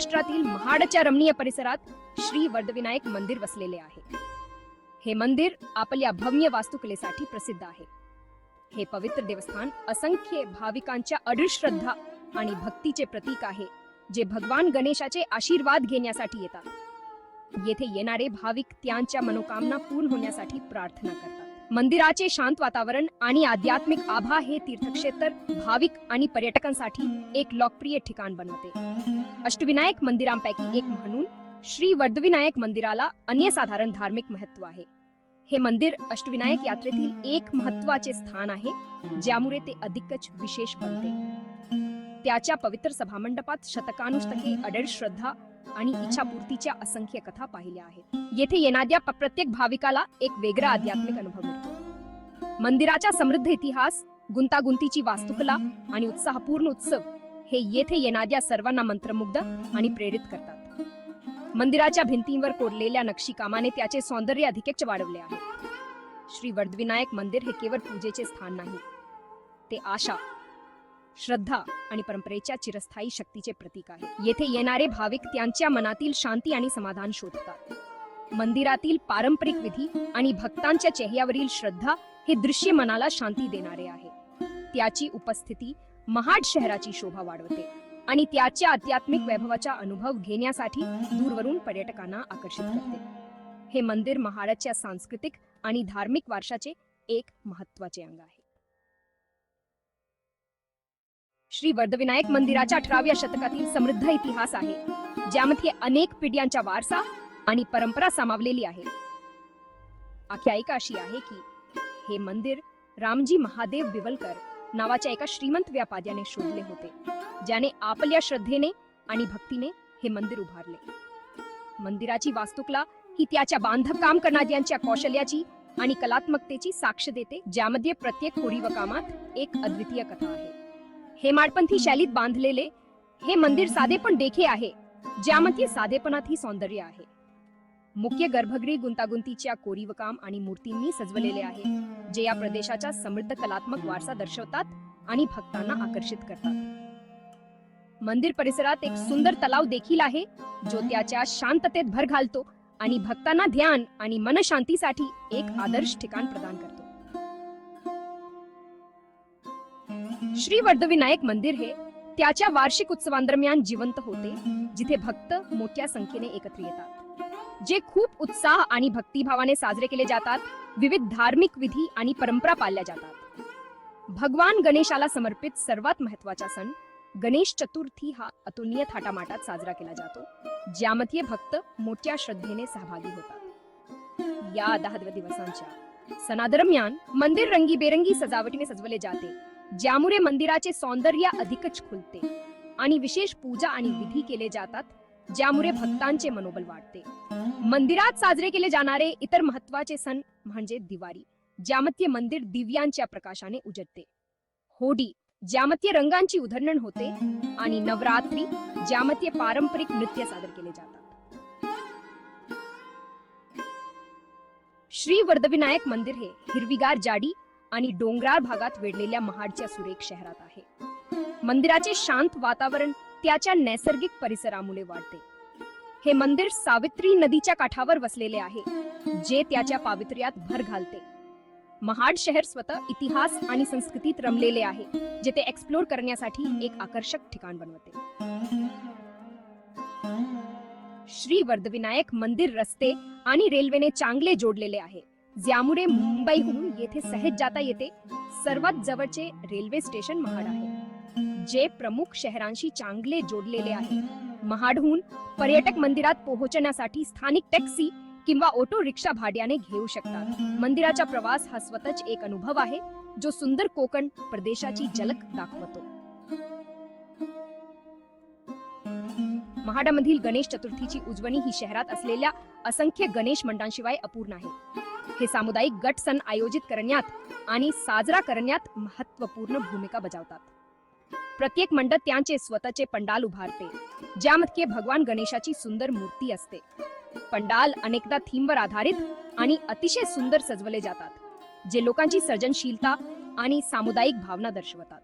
महाराष्ट्रातील महाडच्या रमणीय परिसरात श्री वर्धविनायक मंदिर वसलेले आहे। हे मंदिर आपल्या भव्य वास्तुकलेसाठी प्रसिद्ध आहे। हे पवित्र देवस्थान असंख्य भाविकांच्या अढळ श्रद्धा आणि भक्तीचे प्रतीक आहे, जे भगवान गणेशाचे आशीर्वाद घेण्यासाठी येतात। येथे येणारे भाविक त्यांच्या मनोकामना पूर्ण होण्यासाठी प्रार्थना करतात। मंदिराचे शांत वातावरण आणि आध्यात्मिक आभा हे तीर्थक्षेत्र भाविक आणि पर्यटकांसाठी एक लोकप्रिय ठिकाण बनवते। अष्टविनायक मंदिरांपैकी एक म्हणून श्री वर्धविनायक मंदिराला अनन्यसाधारण धार्मिक महत्त्व आहे। हे मंदिर अष्टविनायक यात्रेतील एक महत्त्वाचे स्थान आहे, ज्यामुळे ते अधिकच विशेष बनते। त्याच्या पवित्र सभामंडपात शतकानुशतके अढळ श्रद्धा आणि इच्छापूर्तीच्या असंख्य कथा पाहिल्या आहेत। येथे येणाऱ्या प्रत्येक भाविकाला एक वेगळा आध्यात्मिक अनुभव मिळतो। मंदिराचा समृद्ध इतिहास, गुंतागुंतीची वास्तुकला आणि उत्साहपूर्ण उत्सव हे येथे येणाऱ्या सर्वांना मंत्रमुग्ध आणि प्रेरित करतात। मंदिराच्या भिंतींवर कोरलेल्या नक्षीकामाने त्याचे सौंदर्य अधिकच वाढवले आहे। श्री वर्धविनायक मंदिर हे केवळ पूजेचे स्थान नाही, ते आशा, श्रद्धा आणि परंपरेच्या चिरस्थायी शक्तीचे प्रतीक आहे। येथे येणारे भाविक त्यांच्या मनातील शांती आणि समाधान शोधतात। मंदिरातील पारंपरिक विधी आणि भक्तांच्या चेहऱ्यावरील श्रद्धा हे दृश्य मनाला शांती देणारे आहे। त्याची उपस्थिती महाड शहराची शोभा वाढवते आणि त्याच्या आध्यात्मिक वैभवाचा अनुभव घेण्यासाठी दूरवरून पर्यटकांना आकर्षित करते। हे मंदिर महाडच्या सांस्कृतिक आणि धार्मिक वारशाचे एक महत्त्वाचे अंग आहे। श्री वर्धविनायक मंदिराच्या 18व्या शतकातील समृद्ध इतिहास आहे, ज्यामध्ये अनेक पिढ्यांचा वारसा आणि परंपरा सामावलेली आहे। आख्यायिका अशी आहे की हे मंदिर रामजी महादेव बिवलकर नावाच्या एका श्रीमंत व्यापाऱ्याने शोधले होते, ज्याने आपल्या श्रद्धेने आणि भक्तीने हे मंदिर उभारले। मंदिराची वास्तुकला ही त्याच्या बांधकाम करणाऱ्यांच्या कौशल्याची आणि कलात्मकतेची साक्ष देते, ज्यामध्ये प्रत्येक कोरीव कामात एक अद्वितीय कथा आहे। हेमाडपंथी शैलीत बांधलेले हे मंदिर साधेपण देखे आहे, ज्यामध्ये साधेपणातही सौंदर्य आहे। मुख्य गर्भगृह गुंतागुंतीच्या कोरीव काम आणि मूर्तींनी सजवलेले आहे, जे या प्रदेशाचा समृद्ध कलात्मक वारसा दर्शवतात आणि भक्तांना आकर्षित करतात। मंदिर परिसरात एक सुंदर तलाव देखील आहे, जो त्याच्या शांततेत भर घालतो आणि भक्तांना ध्यान आणि मनशांतीसाठी एक आदर्श ठिकाण प्रदान करतो। श्री वर्धविनायक मंदिर हे त्याच्या वार्षिक उत्सवांदरम्यान जिवंत होते, जिथे भक्त मोठ्या संख्येने एकत्र येतात, जे खूप उत्साह आणि भक्तिभावाने साजरे केले जातात। विविध धार्मिक विधी आणि परंपरा पाळल्या जातात। भगवान गणेशाला समर्पित सर्वात महत्त्वाचा सण गणेश चतुर्थी हा अतुलनीय थाटामाटात साजरा केला जातो, ज्यामध्ये भक्त मोठ्या श्रद्धेने सहभागी होतात। या 10 दिवसांच्या सणादरम्यान मंदिर रंगीबेरंगी सजावटीने सजवले जाते, ज्यामुळे मंदिराचे सौंदर्य अधिकच खुलते आणि विशेष पूजा आणि विधी केले जातात, ज्यामुळे भक्तांचे मनोबल वाढते। मंदिरात साजरे केले जाणारे इतर महत्त्वाचे सण म्हणजे दिवाळी, ज्यामध्ये मंदिर दिव्यांच्या प्रकाशाने उजळते, होळी, ज्यामध्ये रंगांची उधळण होते, आणि नवरात्री, ज्यामध्ये पारंपरिक नृत्य सादर केले जातात। श्री वर्धविनायक मंदिर हे हिरवीगार जाडी आणि डोंगराळ भागात वेढलेल्या महाडच्या सुरेख शहरात आहे। मंदिराचे शांत वातावरण त्याच्या नैसर्गिक परिसरामुळे वाढते। हे मंदिर सावित्री नदीच्या काठावर वसलेले आहे, जे त्याच्या पावित्र्यात भर घालते। महाड शहर स्वतः इतिहास आणि संस्कृतीत रमलेले आहे, जे ते एक्सप्लोर करण्यासाठी एक आकर्षक ठिकाण बनवते। श्री वर्धविनायक मंदिर रस्ते आणि रेल्वेने चांगले जोडलेले आहे, ज्यामुळे मुंबईहून येथे सहज जाता येते। सर्वात जवळचे रेल्वे स्टेशन महाड आहे, जे प्रमुख शहरांशी चांगले जोडलेले आहे। महाडहून पर्यटक मंदिरात पोहोचण्यासाठी स्थानिक टॅक्सी किंवा ऑटो रिक्षा भाड्याने घेऊ शकतात। मंदिराचा प्रवास हा स्वतःच एक अनुभव आहे, जो सुंदर कोकण प्रदेशाची झलक दाखवतो। महाडामधील गणेश चतुर्थीची उजवणी ही शहरात असलेल्या असंख्य गणेश मंडळांशिवाय अपूर्ण आहे। हे सामुदायिक गट सण आयोजित करण्यात आणि साजरा करण्यात महत्त्वपूर्ण भूमिका बजावतात। प्रत्येक मंडळ त्यांचे स्वतःचे पंडाल उभारते, ज्यामध्ये भगवान गणेशाची सुंदर मूर्ती असते। पंडाल अनेकदा थीमवर आधारित आणि अतिशय सुंदर सजवले जातात, जे लोकांची सर्जनशीलता आणि सामुदायिक भावना दर्शवतात।